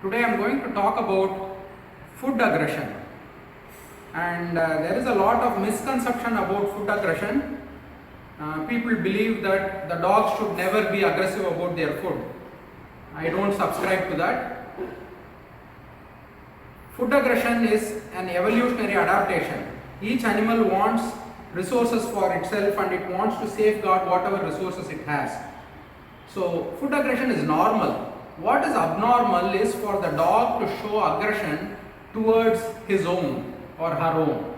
Today I am going to talk about food aggression, and there is a lot of misconception about food aggression. People believe that the dogs should never be aggressive about their food. I don't subscribe to that. Food aggression is an evolutionary adaptation. Each animal wants resources for itself and it wants to safeguard whatever resources it has. So food aggression is normal. What is abnormal is for the dog to show aggression towards his own or her own.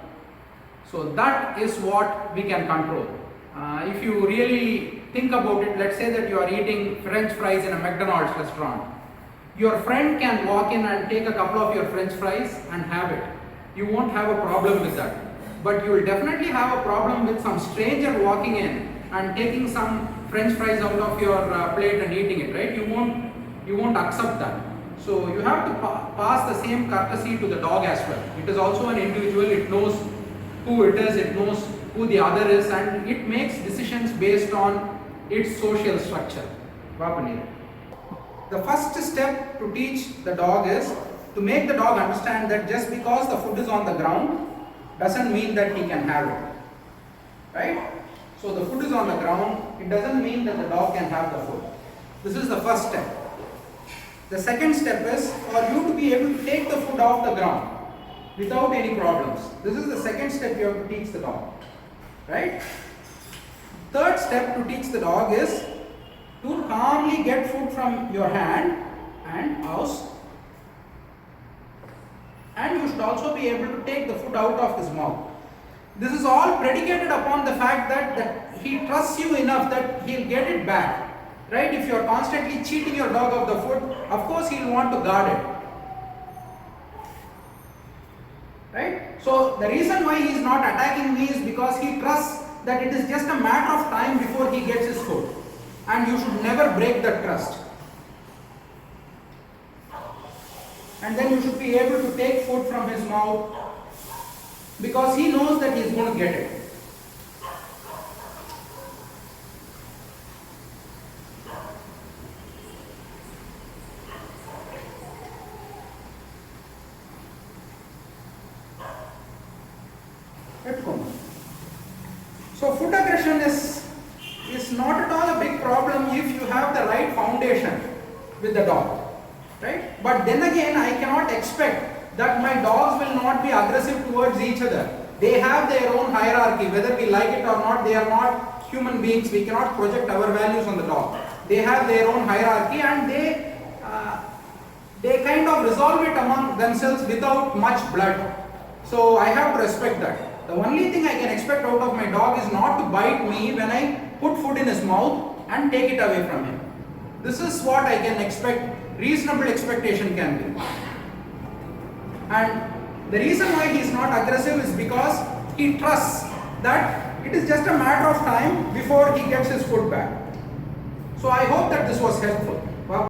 So that is what we can control. If you really think about it, let's say that you are eating French fries in a McDonald's restaurant. Your friend can walk in and take a couple of your French fries and have it. You won't have a problem with that. But you will definitely have a problem with some stranger walking in and taking some French fries out of your plate and eating it, right? You won't accept that. So you have to pass the same courtesy to the dog as well. It is also an individual. It knows who it is, it knows who the other is, and it makes decisions based on its social structure. The first step to teach the dog is to make the dog understand that just because the food is on the ground doesn't mean that he can have it. Right? So the food is on the ground, it doesn't mean that the dog can have the food. This is the first step. The second step is for you to be able to take the food off the ground without any problems. This is the second step you have to teach the dog. Right? Third step to teach the dog is to calmly get food from your hand and house. And you should also be able to take the food out of his mouth. This is all predicated upon the fact that he trusts you enough that he'll get it back. Right? If you are constantly cheating your dog of the food, of course he'll want to guard it. Right? So the reason why he is not attacking me is because he trusts that it is just a matter of time before he gets his food. And you should never break that trust. And then you should be able to take food from his mouth because he knows that he is going to get it. So food aggression is not at all a big problem if you have the right foundation with the dog, right? But then again, I cannot expect that my dogs will not be aggressive towards each other. They have their own hierarchy, whether we like it or not. They are not human beings. We cannot project our values on the dog. They have their own hierarchy and they kind of resolve it among themselves without much blood. So I have to respect that. The only thing I can expect out of my dog is not to bite me when I put food in his mouth and take it away from him. This is what I can expect, reasonable expectation can be. And the reason why he is not aggressive is because he trusts that it is just a matter of time before he gets his food back. So I hope that this was helpful.